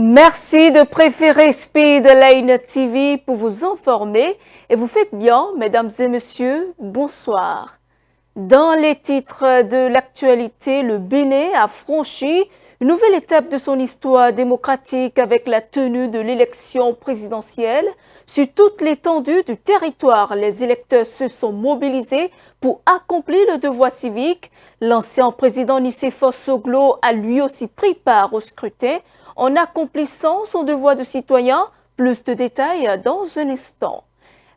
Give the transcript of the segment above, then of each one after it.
Merci de préférer Speedline TV pour vous informer et vous faites bien, mesdames et messieurs, bonsoir. Dans les titres de l'actualité, le Bénin a franchi une nouvelle étape de son histoire démocratique avec la tenue de l'élection présidentielle. Sur toute l'étendue du territoire, les électeurs se sont mobilisés pour accomplir le devoir civique. L'ancien président Nicéphore Soglo a lui aussi pris part au scrutin en accomplissant son devoir de citoyen. Plus de détails dans un instant.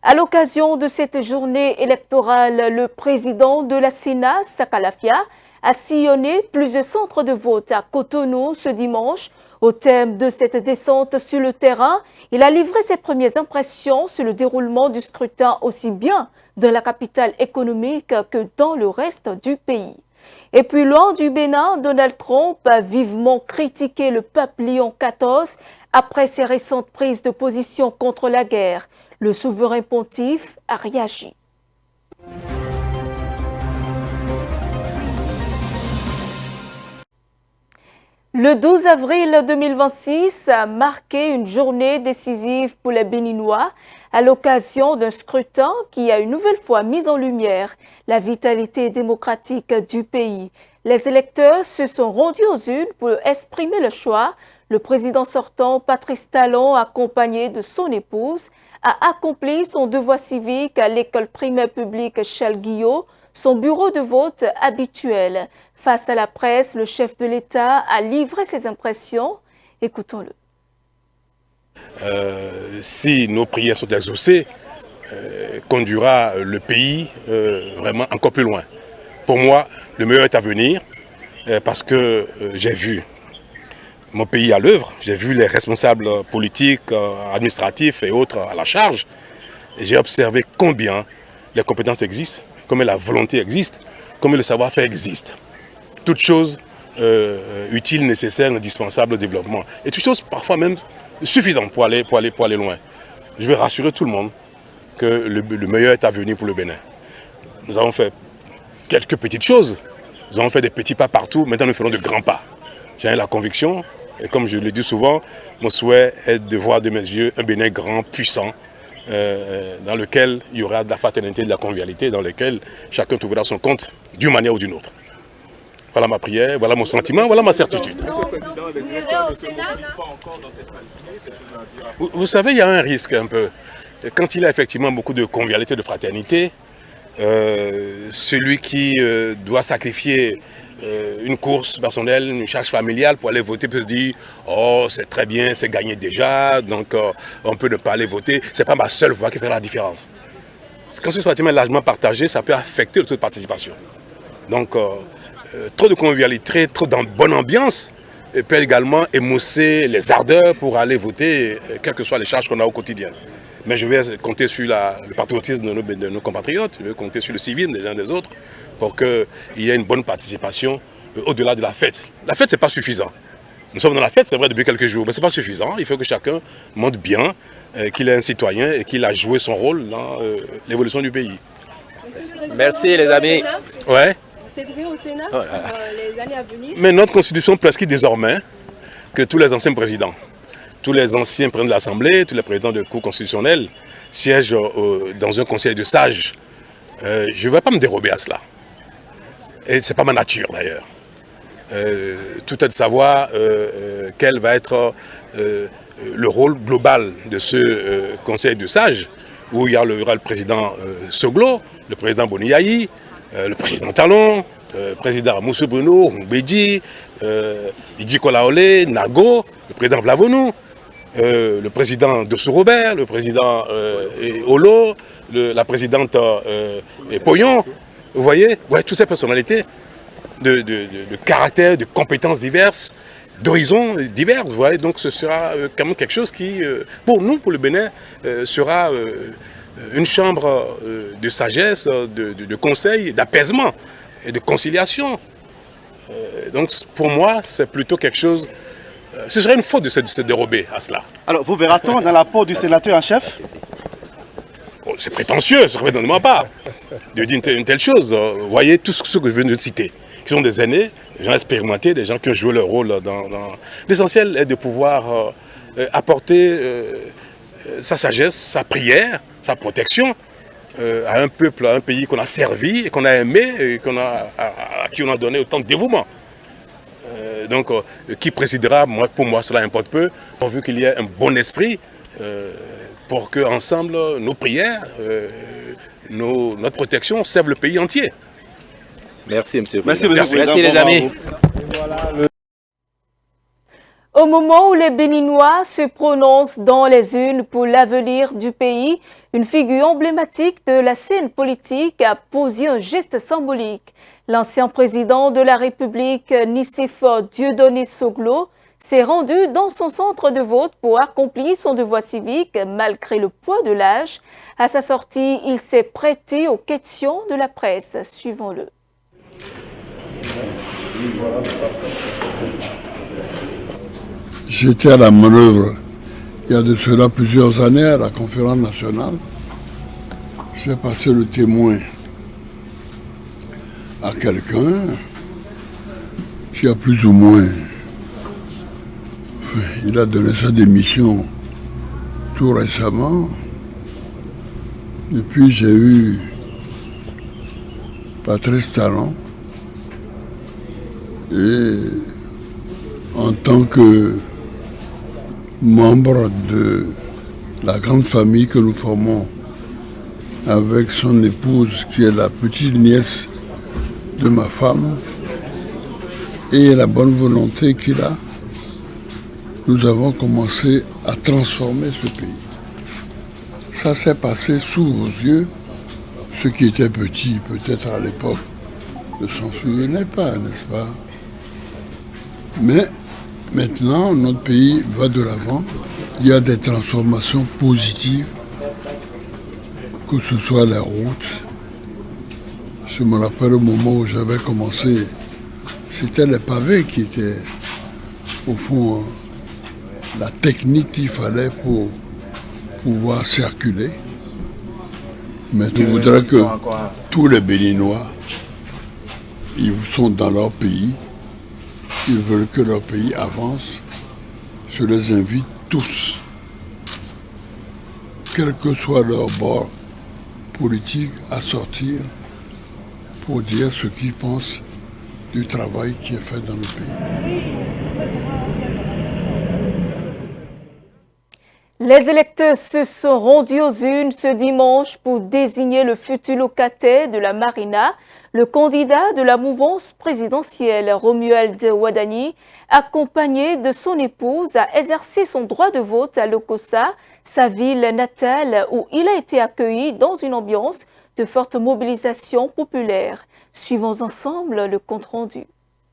À l'occasion de cette journée électorale, le président de la Sénat, Sakalafia, a sillonné plusieurs centres de vote à Cotonou ce dimanche. Au thème de cette descente sur le terrain, il a livré ses premières impressions sur le déroulement du scrutin aussi bien dans la capitale économique que dans le reste du pays. Et puis loin du Bénin, Donald Trump a vivement critiqué le pape Léon XIV après ses récentes prises de position contre la guerre. Le souverain pontife a réagi. Le 12 avril 2026 a marqué une journée décisive pour les Béninois à l'occasion d'un scrutin qui a une nouvelle fois mis en lumière la vitalité démocratique du pays. Les électeurs se sont rendus aux urnes pour exprimer le choix. Le président sortant, Patrice Talon, accompagné de son épouse, a accompli son devoir civique à l'école primaire publique Charles Guillot, son bureau de vote habituel. Face à la presse, le chef de l'État a livré ses impressions. Écoutons-le. Si nos prières sont exaucées, conduira le pays vraiment encore plus loin. Pour moi, le meilleur est à venir parce que j'ai vu mon pays à l'œuvre, j'ai vu les responsables politiques, administratifs et autres à la charge. J'ai observé combien les compétences existent, combien la volonté existe, combien le savoir-faire existe. Toutes choses utiles, nécessaires, indispensables au développement. Et toutes choses parfois même suffisantes pour aller loin. Je vais rassurer tout le monde que le meilleur est à venir pour le Bénin. Nous avons fait quelques petites choses. Nous avons fait des petits pas partout. Maintenant, nous ferons de grands pas. J'ai la conviction, et comme je le dis souvent, mon souhait est de voir de mes yeux un Bénin grand, puissant, dans lequel il y aura de la fraternité, de la convivialité, dans lequel chacun trouvera son compte d'une manière ou d'une autre. Voilà ma prière, voilà mon sentiment, voilà ma certitude. Vous savez, il y a un risque un peu. Quand il y a effectivement beaucoup de convivialité, de fraternité, celui qui doit sacrifier une course personnelle, une charge familiale pour aller voter peut se dire « Oh, c'est très bien, c'est gagné déjà, donc on peut ne pas aller voter. C'est pas ma seule voix qui fait la différence. » Quand ce sentiment est largement partagé, ça peut affecter le taux de participation. Donc, trop de convivialité, trop de bonne ambiance peut également émousser les ardeurs pour aller voter, quelles que soient les charges qu'on a au quotidien. Mais je vais compter sur le patriotisme de nos compatriotes, je vais compter sur le civisme des uns des autres pour qu'il y ait une bonne participation au-delà de la fête. La fête, ce n'est pas suffisant. Nous sommes dans la fête, c'est vrai, depuis quelques jours, mais ce n'est pas suffisant. Il faut que chacun montre bien qu'il est un citoyen et qu'il a joué son rôle dans l'évolution du pays. Merci les amis. Ouais. C'est vrai au Sénat pour les années à venir. Mais notre constitution prescrit désormais que tous les anciens présidents, tous les anciens présidents de l'Assemblée, tous les présidents de cour constitutionnelle siègent dans un conseil de sages. Je ne vais pas me dérober à cela. Et ce n'est pas ma nature d'ailleurs. Tout est de savoir quel va être le rôle global de ce conseil de sages, où il y aura le président Soglo, le président Boniaï, le président Talon, le président Moussou Bruno, Mbedji, Idji Kolaole, Nago, le président Vlavonou, le président Dossou Robert, le président Olo, la présidente Poyon. Vous voyez, ouais, toutes ces personnalités de caractères, de compétences diverses, d'horizons divers. Vous voyez, donc ce sera quand même quelque chose qui, pour nous, pour le Bénin, sera une chambre de sagesse, de conseil, d'apaisement et de conciliation. Donc pour moi, c'est plutôt quelque chose... ce serait une faute de se dérober à cela. Alors vous verra-t-on dans la peau du sénateur en chef? Bon, c'est prétentieux, certainement pas, de dire une telle chose. Vous voyez tout ce que je viens de citer. qui sont des aînés, des gens expérimentés, des gens qui ont joué leur rôle L'essentiel est de pouvoir apporter sa sagesse, sa prière, sa protection à un peuple, à un pays qu'on a servi, et qu'on a aimé, et à qui on a donné autant de dévouement. Donc, qui présidera, pour moi, cela importe peu, pourvu qu'il y ait un bon esprit pour que, ensemble, nos prières, notre protection servent le pays entier. Merci, monsieur le Président. Merci les amis. Au moment où les Béninois se prononcent dans les urnes pour l'avenir du pays, une figure emblématique de la scène politique a posé un geste symbolique. L'ancien président de la République, Nicéphore Dieudonné Soglo, s'est rendu dans son centre de vote pour accomplir son devoir civique malgré le poids de l'âge. À sa sortie, il s'est prêté aux questions de la presse. Suivons-le. J'étais à la manœuvre il y a de cela plusieurs années à la conférence nationale. J'ai passé le témoin à quelqu'un qui a plus ou moins... il a donné sa démission tout récemment. Et puis j'ai eu Patrice Talon. Et en tant que membre de la grande famille que nous formons avec son épouse qui est la petite nièce de ma femme et la bonne volonté qu'il a, nous avons commencé à transformer ce pays. Ça s'est passé sous vos yeux. Ceux qui étaient petits, peut-être à l'époque, ne s'en souvenaient pas, n'est-ce pas? Mais maintenant, notre pays va de l'avant. Il y a des transformations positives, que ce soit la route. Je me rappelle au moment où j'avais commencé, c'était les pavés qui étaient, au fond, la technique qu'il fallait pour pouvoir circuler. Mais je voudrais que tous les Béninois, ils sont dans leur pays, ils veulent que leur pays avance. Je les invite tous, quel que soit leur bord politique, à sortir pour dire ce qu'ils pensent du travail qui est fait dans le pays. Les électeurs se sont rendus aux urnes ce dimanche pour désigner le futur locataire de la Marina. Le candidat de la mouvance présidentielle, Romuald Wadani, accompagné de son épouse, a exercé son droit de vote à Lokossa, sa ville natale, où il a été accueilli dans une ambiance de forte mobilisation populaire. Suivons ensemble le compte-rendu.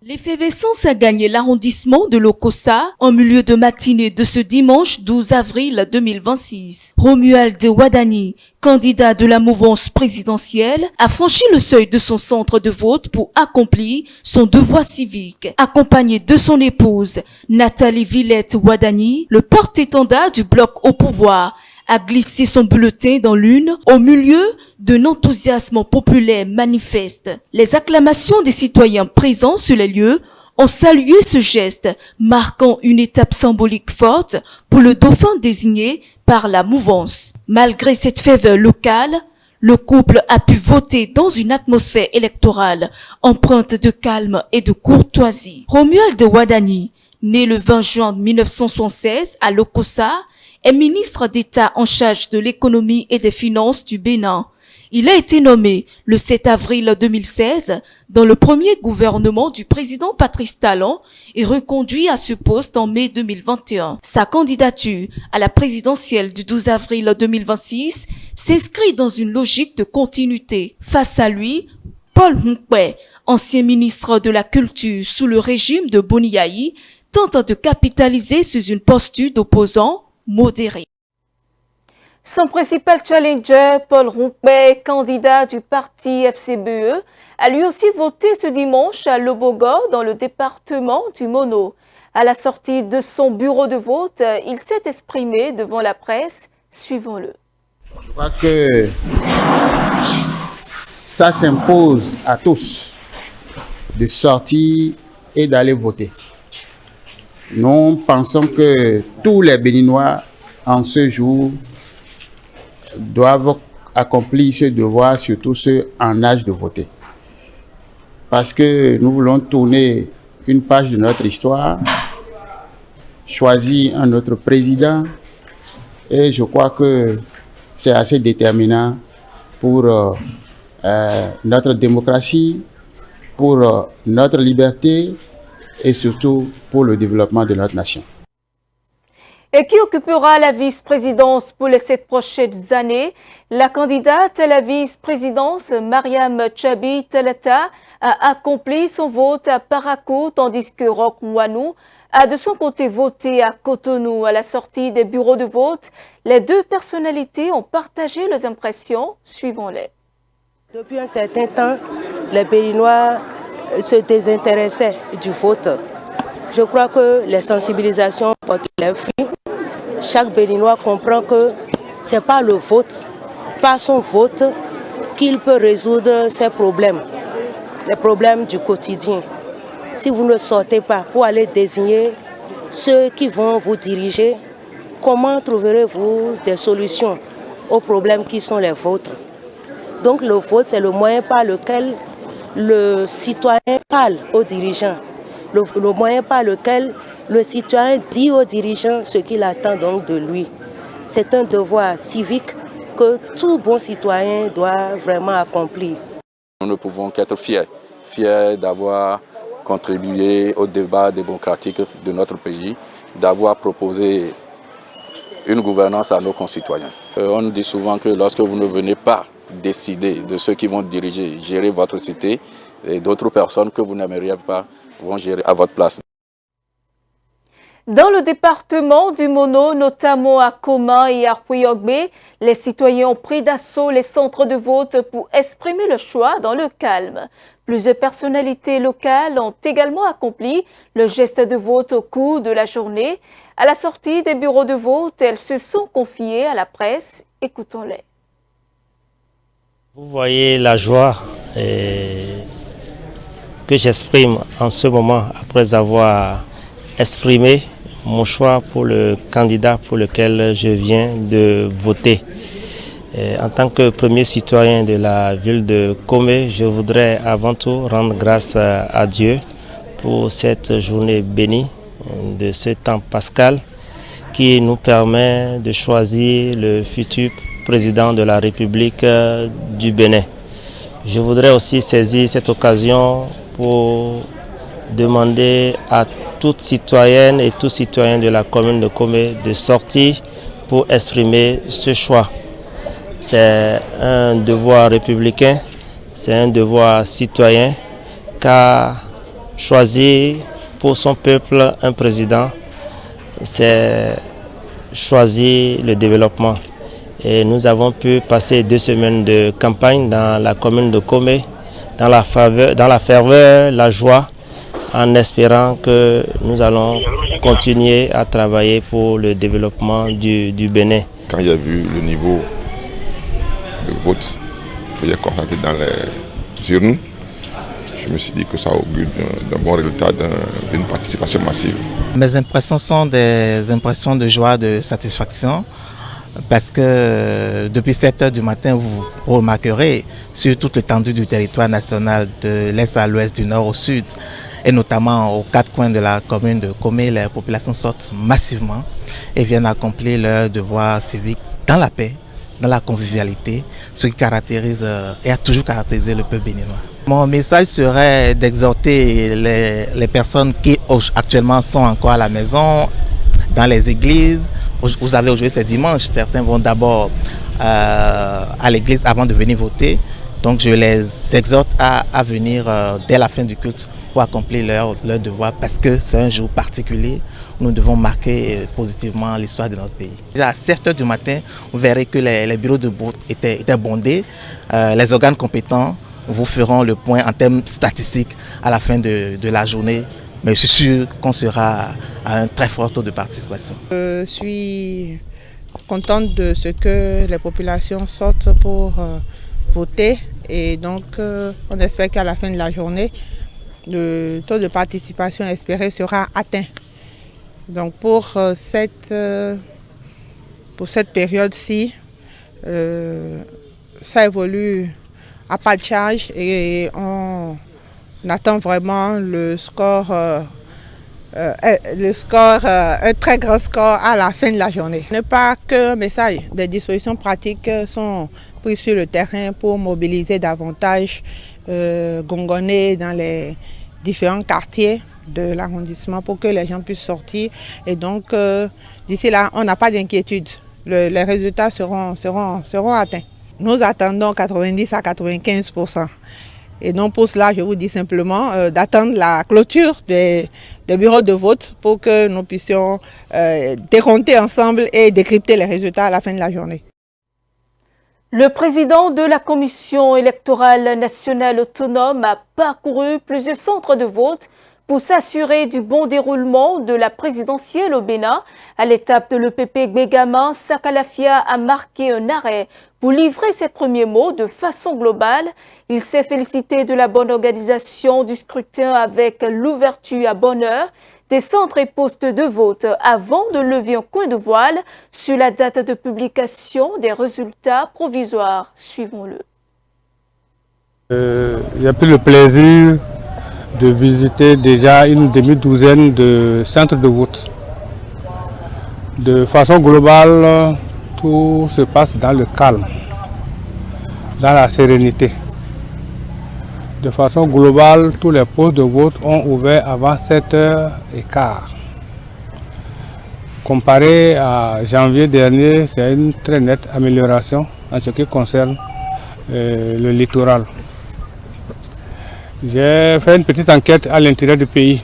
L'effervescence a gagné l'arrondissement de Lokossa en milieu de matinée de ce dimanche 12 avril 2026. Romuald Wadani, candidat de la mouvance présidentielle, a franchi le seuil de son centre de vote pour accomplir son devoir civique. Accompagné de son épouse, Nathalie Villette Wadani, le porte-étendard du bloc au pouvoir, a glissé son bulletin dans l'urne au milieu d'un enthousiasme populaire manifeste. Les acclamations des citoyens présents sur les lieux ont salué ce geste, marquant une étape symbolique forte pour le dauphin désigné par la mouvance. Malgré cette ferveur locale, le couple a pu voter dans une atmosphère électorale empreinte de calme et de courtoisie. Romuald Wadani, né le 20 juin 1976 à Lokossa, est ministre d'État en charge de l'économie et des finances du Bénin. Il a été nommé le 7 avril 2016 dans le premier gouvernement du président Patrice Talon et reconduit à ce poste en mai 2021. Sa candidature à la présidentielle du 12 avril 2026 s'inscrit dans une logique de continuité. Face à lui, Paul Hunkwe, ancien ministre de la Culture sous le régime de Boniaï, tente de capitaliser sur une posture d'opposant modéré. Son principal challenger, Paul Hunkwe, candidat du parti FCBE, a lui aussi voté ce dimanche à Lobogo dans le département du Mono. À la sortie de son bureau de vote, il s'est exprimé devant la presse. Suivons-le. Je crois que ça s'impose à tous de sortir et d'aller voter. Nous pensons que tous les Béninois en ce jour doivent accomplir ce devoir, surtout ceux en âge de voter. Parce que nous voulons tourner une page de notre histoire, choisir un autre président, et je crois que c'est assez déterminant pour notre démocratie, pour notre liberté et surtout pour le développement de notre nation. Et qui occupera la vice-présidence pour les 7 prochaines années? La candidate à la vice-présidence, Mariam Tchabi Telata, a accompli son vote à Parakou, tandis que Roch Mouanou a de son côté voté à Cotonou. À la sortie des bureaux de vote, les deux personnalités ont partagé leurs impressions. Suivons-les. Depuis un certain temps, les Béninois se désintéressaient du vote. Je crois que les sensibilisations portent leurs fruits. Chaque Béninois comprend que ce n'est pas le vote, pas son vote, qu'il peut résoudre ses problèmes, les problèmes du quotidien. Si vous ne sortez pas pour aller désigner ceux qui vont vous diriger, comment trouverez-vous des solutions aux problèmes qui sont les vôtres? Donc le vote, c'est le moyen par lequel le citoyen parle aux dirigeants, le moyen par lequel le citoyen dit aux dirigeants ce qu'il attend donc de lui. C'est un devoir civique que tout bon citoyen doit vraiment accomplir. Nous ne pouvons qu'être fiers d'avoir contribué au débat démocratique de notre pays, d'avoir proposé une gouvernance à nos concitoyens. On dit souvent que lorsque vous ne venez pas décider de ceux qui vont diriger, gérer votre cité, et d'autres personnes que vous n'aimeriez pas vont gérer à votre place. Dans le département du Mono, notamment à Koma et à Puyogbe, les citoyens ont pris d'assaut les centres de vote pour exprimer le choix dans le calme. Plusieurs personnalités locales ont également accompli le geste de vote au cours de la journée. À la sortie des bureaux de vote, elles se sont confiées à la presse. Écoutons-les. Vous voyez la joie que j'exprime en ce moment après avoir exprimé mon choix pour le candidat pour lequel je viens de voter. En tant que premier citoyen de la ville de Komé, je voudrais avant tout rendre grâce à Dieu pour cette journée bénie de ce temps pascal qui nous permet de choisir le futur président de la République du Bénin. Je voudrais aussi saisir cette occasion pour demander à toute citoyenne et tout citoyen de la commune de Komé de sortir pour exprimer ce choix. C'est un devoir républicain, c'est un devoir citoyen, car choisir pour son peuple un président, c'est choisir le développement. Et nous avons pu passer 2 semaines de campagne dans la commune de Komé, dans la ferveur, la joie, en espérant que nous allons continuer à travailler pour le développement du Bénin. Quand il y a vu le niveau de vote que j'ai constaté dans les urnes, je me suis dit que ça augure d'un bon résultat, d'une participation massive. Mes impressions sont des impressions de joie, de satisfaction, parce que depuis 7 h du matin, vous remarquerez sur toute l'étendue du territoire national, de l'est à l'ouest, du nord au sud, et notamment aux 4 coins de la commune de Komé, les populations sortent massivement et viennent accomplir leur devoir civique dans la paix, dans la convivialité, ce qui caractérise et a toujours caractérisé le peuple béninois. Mon message serait d'exhorter les personnes qui actuellement sont encore à la maison, dans les églises. Vous savez, aujourd'hui c'est dimanche, certains vont d'abord à l'église avant de venir voter. Donc je les exhorte à venir dès la fin du culte pour accomplir leur devoir, parce que c'est un jour particulier. Nous devons marquer positivement l'histoire de notre pays. À 7 h du matin, vous verrez que les bureaux de vote étaient bondés. Les organes compétents vous feront le point en termes statistiques à la fin de la journée. Mais je suis sûr qu'on sera à un très fort taux de participation. Je suis contente de ce que les populations sortent pour voter. Et donc, on espère qu'à la fin de la journée, le taux de participation espéré sera atteint. Donc pour cette période-ci, ça évolue à pas de charge et on attend vraiment le score, un très grand score à la fin de la journée. Ce n'est pas qu'un message, des dispositions pratiques sont prises sur le terrain pour mobiliser davantage Gongonais dans les différents quartiers de l'arrondissement pour que les gens puissent sortir. Et donc, d'ici là, on n'a pas d'inquiétude. Les résultats seront atteints. Nous attendons 90 à 95%. Et donc pour cela, je vous dis simplement d'attendre la clôture des bureaux de vote pour que nous puissions décompter ensemble et décrypter les résultats à la fin de la journée. Le président de la Commission électorale nationale autonome a parcouru plusieurs centres de vote pour s'assurer du bon déroulement de la présidentielle au Bénin. À l'étape de l'EPP Gbegama, Sakalafia a marqué un arrêt pour livrer ses premiers mots de façon globale. Il s'est félicité de la bonne organisation du scrutin avec l'ouverture à bonne heure des centres et postes de vote avant de lever un coin de voile sur la date de publication des résultats provisoires. Suivons-le. J'ai pris le plaisir de visiter déjà une demi-douzaine de centres de vote. De façon globale, tout se passe dans le calme, dans la sérénité. De façon globale, tous les postes de vote ont ouvert avant 7h15. Comparé à janvier dernier, c'est une très nette amélioration en ce qui concerne le littoral. J'ai fait une petite enquête à l'intérieur du pays.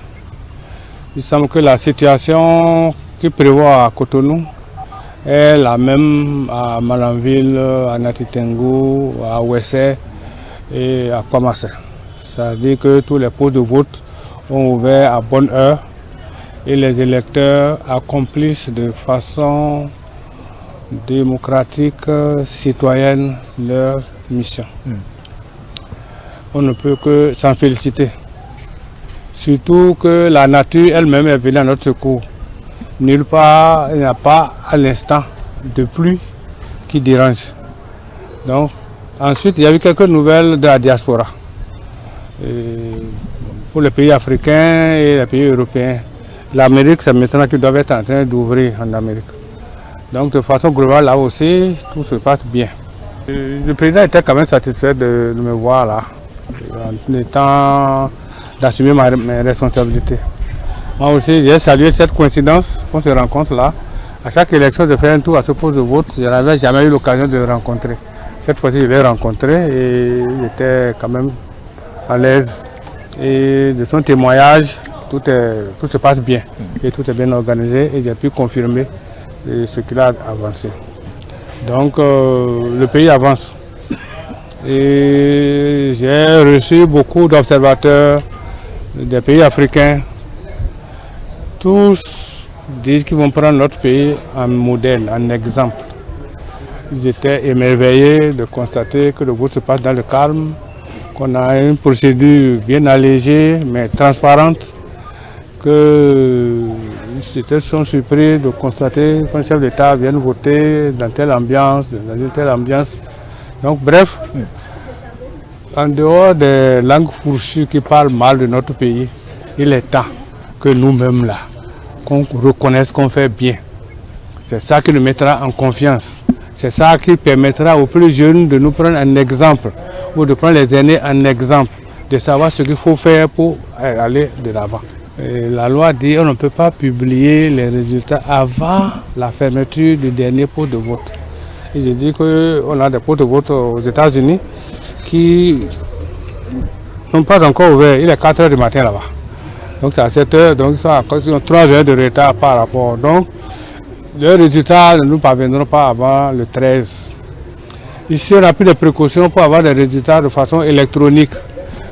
Il semble que la situation qui prévaut à Cotonou est la même à Malanville, à Natitengu, à Ouessé et à Kwamassé. Ça veut dire que tous les postes de vote ont ouvert à bonne heure et les électeurs accomplissent de façon démocratique, citoyenne leur mission. On ne peut que s'en féliciter. Surtout que la nature elle-même est venue à notre secours. Nulle part, il n'y a pas à l'instant de pluie qui dérange. Donc, ensuite, il y a eu quelques nouvelles de la diaspora. Pour les pays africains et les pays européens. L'Amérique, c'est maintenant qu'ils doivent être en train d'ouvrir en Amérique. Donc, de façon globale, là aussi, tout se passe bien. Le président était quand même satisfait de me voir là, en étant d'assumer mes responsabilités. Moi aussi, j'ai salué cette coïncidence qu'on se rencontre là. À chaque élection, je fais un tour à ce poste de vote. Je n'avais jamais eu l'occasion de le rencontrer. Cette fois-ci, je l'ai rencontré et j'étais quand même à l'aise. Et de son témoignage, tout se passe bien et tout est bien organisé et j'ai pu confirmer ce qu'il a avancé. Donc, le pays avance. Et j'ai reçu beaucoup d'observateurs des pays africains. Tous disent qu'ils vont prendre notre pays en modèle, en exemple. Ils étaient émerveillés de constater que le vote se passe dans le calme, qu'on a une procédure bien allégée mais transparente, qu'ils sont surpris de constater qu'un chef d'État vient voter dans telle ambiance, dans une telle ambiance. Donc bref, en dehors des langues fourchues qui parlent mal de notre pays, il est temps que nous-mêmes là, qu'on reconnaisse qu'on fait bien. C'est ça qui nous mettra en confiance. C'est ça qui permettra aux plus jeunes de nous prendre un exemple ou de prendre les aînés en exemple, de savoir ce qu'il faut faire pour aller de l'avant. La loi dit qu'on ne peut pas publier les résultats avant la fermeture du dernier pot de vote. Et j'ai dit qu'on a des pots de vote aux États-Unis qui n'ont pas encore ouvert. Il est 4 h du matin là-bas. Donc c'est à 7 h, donc ils ont 3 heures de retard par rapport. Donc les résultats ne nous parviendront pas avant le 13. Ici, on a pris des précautions pour avoir des résultats de façon électronique.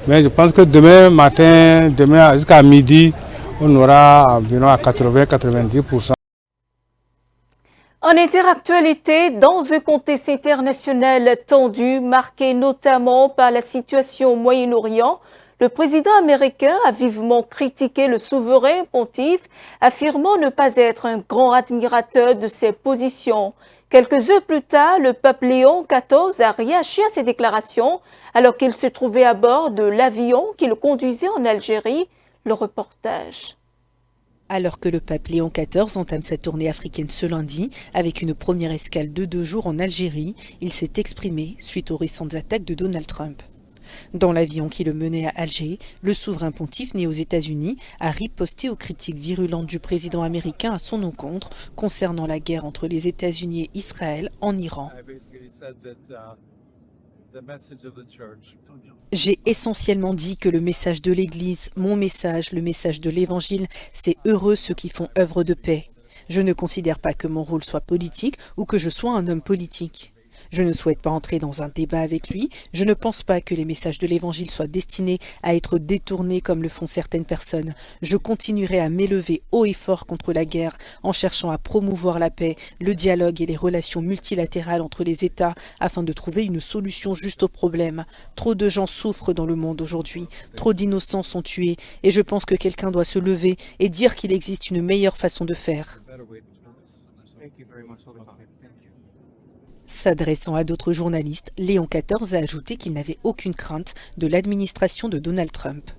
Mais je pense que demain matin, demain jusqu'à midi, on aura environ à 80-90%. En interactualité, dans un contexte international tendu, marqué notamment par la situation au Moyen-Orient, Le président américain a vivement critiqué le souverain pontife, affirmant ne pas être un grand admirateur de ses positions. Quelques heures plus tard, le pape Léon XIV a réagi à ces déclarations alors qu'il se trouvait à bord de l'avion qui le conduisait en Algérie. Le reportage. Alors que le pape Léon XIV entame sa tournée africaine ce lundi, avec une première escale de 2 jours en Algérie, il s'est exprimé suite aux récentes attaques de Donald Trump. Dans l'avion qui le menait à Alger, le souverain pontife né aux États-Unis a riposté aux critiques virulentes du président américain à son encontre concernant la guerre entre les États-Unis et Israël en Iran. J'ai essentiellement dit que le message de l'Église, mon message, le message de l'Évangile, c'est heureux ceux qui font œuvre de paix. Je ne considère pas que mon rôle soit politique ou que je sois un homme politique. Je ne souhaite pas entrer dans un débat avec lui. Je ne pense pas que les messages de l'Évangile soient destinés à être détournés comme le font certaines personnes. Je continuerai à m'élever haut et fort contre la guerre en cherchant à promouvoir la paix, le dialogue et les relations multilatérales entre les États afin de trouver une solution juste aux problèmes. Trop de gens souffrent dans le monde aujourd'hui. Trop d'innocents sont tués et je pense que quelqu'un doit se lever et dire qu'il existe une meilleure façon de faire. S'adressant à d'autres journalistes, Léon XIV a ajouté qu'il n'avait aucune crainte de l'administration de Donald Trump.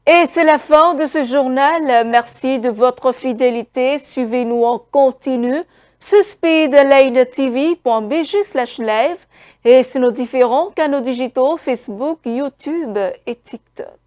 Et c'est la fin de ce journal. Merci de votre fidélité. Suivez-nous en continu sur speedlinetv.bg/live et sur nos différents canaux digitaux Facebook, YouTube et TikTok.